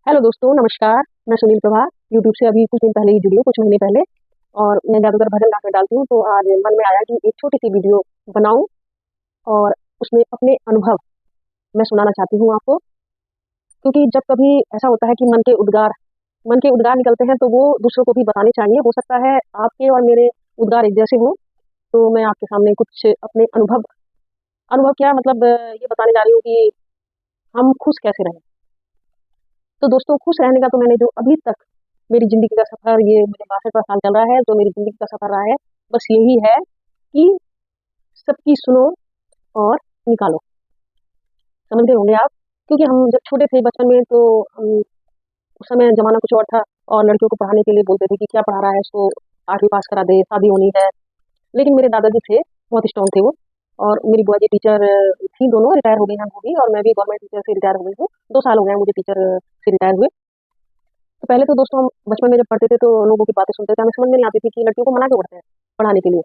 Hello दोस्तों, नमस्कार। मैं सुनील प्रभा यूट्यूब से अभी कुछ दिन पहले ही जुड़ी हूँ, कुछ महीने पहले। और मैं ज़्यादातर भजन गा के डालती हूँ, तो आज मन में आया कि एक छोटी-सी वीडियो बनाऊँ और उसमें अपने अनुभव मैं सुनाना चाहती हूँ आपको। क्योंकि जब कभी ऐसा होता है कि मन के उद्गार निकलते हैं, तो वो दूसरों को भी बताने चाहिए। हो सकता है आपके और मेरे उद्गार एक जैसे हों, तो मैं आपके सामने कुछ अपने अनुभव अनुभव क्या मतलब ये बताने जा रही हूँ कि हम खुश कैसे रहें। तो दोस्तों, खुश रहने का तो मैंने जो अभी तक मेरी ज़िंदगी का सफ़र, ये मुझे 62वाँ साल चल रहा है, जो मेरी ज़िंदगी का सफ़र रहा है, बस यही है कि सबकी सुनो और निकालो। समझ गए होंगे आप? क्योंकि हम जब छोटे थे बचपन में, तो उस समय ज़माना कुछ और था और लड़कियों को पढ़ाने के लिए बोलते थे कि क्या पढ़ा रहा है इसको, 8वीं पास करा दे, शादी होनी है। लेकिन मेरे दादाजी थे, बहुत स्ट्रॉन्ग थे वो। और मेरी बुआ जी टीचर थीं, दोनों रिटायर हो गई हैं वो भी, और मैं भी गवर्नमेंट टीचर से रिटायर हो गई हूँ। 2 साल हो गए हैं मुझे टीचर से रिटायर हुए। तो पहले तो दोस्तों हम बचपन में जब पढ़ते थे, तो लोगों की बातें सुनते थे, हमें समझ में नहीं आती थी कि लड़कियों को मना क्यों करते हैं पढ़ाने के लिए।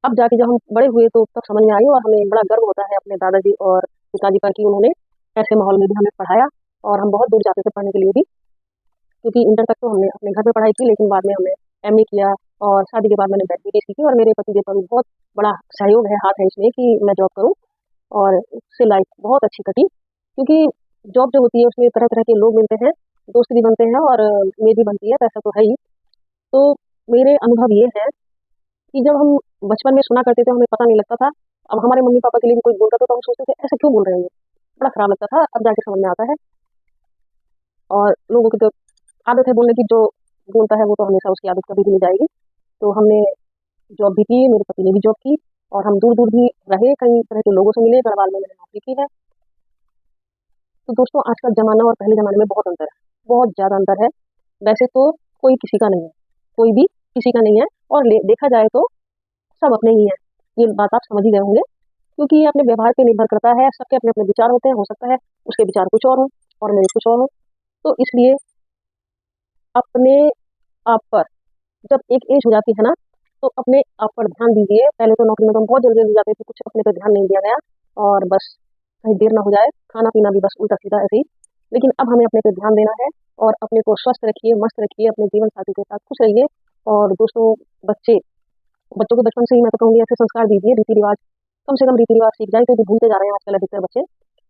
अब जाके जब हम बड़े हुए, तो तब समझ में आई, और हमें बड़ा गर्व होता है अपने दादाजी और पिताजी पर कि उन्होंने ऐसे माहौल में भी हमें पढ़ाया। और हम बहुत दूर जाते थे पढ़ने के लिए भी, क्योंकि इंटर तक तो हमने अपने घर में पढ़ाई की, लेकिन बाद में हमने एमए किया और शादी के बाद मैंने बीटीएस की। और मेरे पतिदेव का भी बहुत बड़ा सहयोग है, हाथ है इसमें कि मैं जॉब करूँ, और उससे लाइफ बहुत अच्छी कटी। क्योंकि जॉब जो होती है उसमें तरह तरह के लोग मिलते हैं, दोस्त भी बनते हैं, और मेल भी बनती है, पैसा तो है ही। तो मेरे अनुभव ये है कि जब हम बचपन में सुना करते थे, हमें पता नहीं लगता था। अब हमारे मम्मी पापा के लिए भी कोई बोलता था, तो हम सोचते थे ऐसा क्यों बोल रहे हैं ये, बड़ा खराब लगता था। अब जाके समझ में आता है। और लोगों की तो आदत है बोलने की, जो बोलता है वो तो हमेशा उसकी आदत कभी भी नहीं जाएगी। तो हमने जॉब भी की, मेरे पति ने भी जॉब की, और हम दूर दूर भी रहे, कई तरह के लोगों से मिले, गढ़वाल में मैंने नौकरी की है। तो दोस्तों, आज का ज़माना और पहले ज़माने में बहुत अंतर है, बहुत ज़्यादा अंतर है। वैसे तो कोई किसी का नहीं है, कोई भी किसी का नहीं है, और देखा जाए तो सब अपने ही हैं। ये बात आप समझ ही गए होंगे, क्योंकि ये अपने व्यवहार पे निर्भर करता है। सबके अपने अपने विचार होते हैं, हो सकता है उसके विचार कुछ और हों और मेरे कुछ और हों। तो इसलिए अपने आप पर जब एक एज हो जाती है ना, तो अपने आप पर ध्यान दीजिए। पहले तो नौकरी में तो हम बहुत जल्दी जल्दी जाते थे, कुछ अपने पे ध्यान नहीं दिया गया, और बस कहीं देर ना हो जाए, खाना पीना भी बस उल्टा सीधा ऐसे ही। लेकिन अब हमें अपने पे ध्यान देना है, और अपने को स्वस्थ रखिए, मस्त रखिए, अपने जीवन साथी के साथ खुश रहिए। और दोस्तों, बच्चे बच्चों को बचपन से ही मैं तो कहूँगी ऐसे संस्कार दीजिए, रीति रिवाज, कम से कम रीति रिवाज सीख जाए, तो भूलते जा रहे हैं आजकल अधिकतर बच्चे।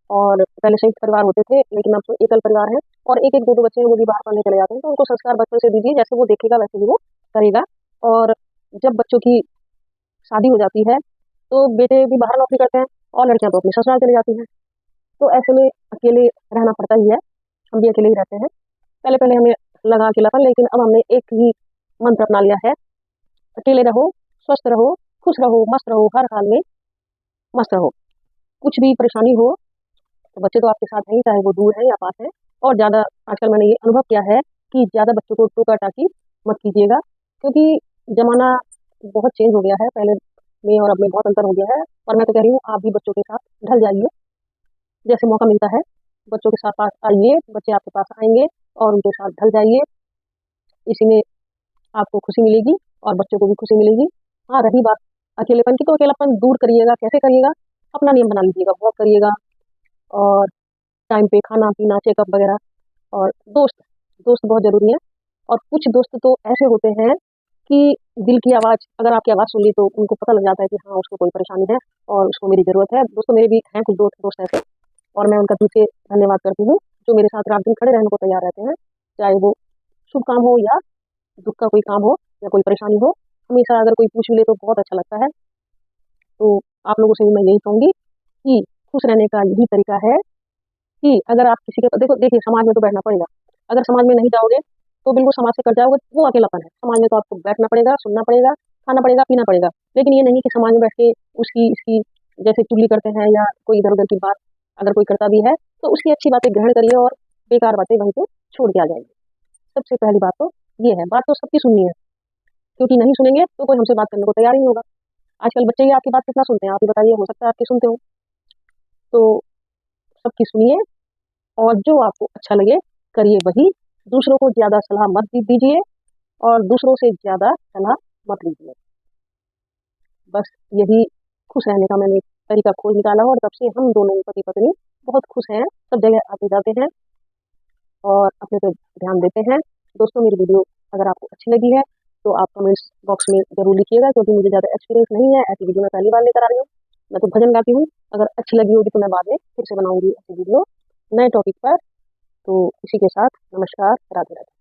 और पहले संयुक्त परिवार होते थे, लेकिन अब तो एकल परिवार है, और एक एक दो दो बच्चे हैं वो भी बाहर पढ़ने चले जाते हैं। तो उनको संस्कार बचपन से दीजिए, जैसे वो देखेगा वैसे ही वो करेगा। और जब बच्चों की शादी हो जाती है, तो बेटे भी बाहर नौकरी करते हैं, और लड़कियां तो अपने ससुराल चली जाती हैं। तो ऐसे में अकेले रहना पड़ता ही है, हम भी अकेले ही रहते हैं। पहले पहले हमें लगा अकेलापन, लेकिन अब हमने एक ही मंत्र अपना लिया है: अकेले रहो, स्वस्थ रहो, खुश रहो, मस्त रहो, हर हाल में मस्त रहो। कुछ भी परेशानी हो, तो बच्चे तो आपके साथ हैं ही, चाहे वो दूर हैं या पास हैं। और ज़्यादा आजकल मैंने ये अनुभव किया है कि ज़्यादा बच्चों को टोका-टाकी मत कीजिएगा, क्योंकि ज़माना बहुत चेंज हो गया है, पहले में और अब में बहुत अंतर हो गया है। और मैं तो कह रही हूँ, आप भी बच्चों के साथ ढल जाइए, जैसे मौका मिलता है बच्चों के साथ पास आइए, बच्चे आपके पास आएँगे, और उनके साथ ढल जाइए। इसी में आपको खुशी मिलेगी और बच्चों को भी खुशी मिलेगी। हाँ, रही बात अकेलेपन की, तो अकेलापन दूर करिएगा। कैसे करिएगा? अपना नियम बना लीजिएगा, वॉक करिएगा, और टाइम पे खाना-पीना, चेकअप वगैरह। और दोस्त दोस्त बहुत ज़रूरी हैं। और कुछ दोस्त तो ऐसे होते हैं कि दिल की आवाज़, अगर आपकी आवाज़ सुन ली, तो उनको पता लग जाता है कि हाँ, उसको कोई परेशानी है और उसको मेरी ज़रूरत है। दोस्तों, मेरे भी हैं कुछ दोस्त दोस्त ऐसे, और मैं उनका दिल से धन्यवाद करती हूँ, जो मेरे साथ रात-दिन खड़े रहने को तैयार रहते हैं। चाहे वो शुभ काम हो या दुःख का कोई काम हो या कोई परेशानी हो, हमेशा अगर कोई पूछ भी ले तो बहुत अच्छा लगता है। तो आप लोगों से भी मैं यही कहूँगी कि खुश रहने का यही तरीका है कि अगर आप किसी के देखिए, समाज में तो बैठना पड़ेगा। अगर समाज में नहीं जाओगे, तो बिल्कुल समाज से कट जाओगे, वो अकेलापन है। समाज में तो आपको बैठना पड़ेगा, सुनना पड़ेगा, खाना पड़ेगा, पीना पड़ेगा। लेकिन ये नहीं कि समाज में बैठ के उसकी इसकी जैसे चुगली करते हैं, या कोई इधर-उधर की बात अगर कोई करता भी है, तो उसकी अच्छी बातें ग्रहण करिए, और बेकार बातें वहीं पे छोड़ के आ जाइए। सबसे पहली बात तो ये है। बात तो सबकी सुननी है, क्योंकि नहीं सुनेंगे तो कोई हमसे बात करने को तैयार ही नहीं होगा। आजकल बच्चे ही आपकी बात कितना सुनते हैं, आप ही बताइए, हो सकता है आपके सुनते हो। तो सबकी सुनिए, और जो आपको अच्छा लगे करिए वही। दूसरों को ज़्यादा सलाह मत दीजिए, और दूसरों से ज़्यादा सलाह मत लीजिए। बस यही खुश रहने का मैंने तरीका खोज निकाला, और तब से हम दोनों पति-पत्नी बहुत खुश हैं, सब जगह आते-जाते हैं। और अपने पे ध्यान देते हैं। दोस्तों, मेरी वीडियो अगर आपको अच्छी लगी है तो आप कमेंट्स बॉक्स में ज़रूर लिखिएगा, क्योंकि मुझे ज़्यादा एक्सपीरियंस नहीं है, ऐसी वीडियो मैं पहली बार लेकर आ रही हूँ। मैं तो भजन गाती हूँ। अगर अच्छी लगी होगी तो मैं बाद में फिर से बनाऊँगी ऐसी वीडियो नए टॉपिक पर। तो इसी के साथ नमस्कार, राधे राधे।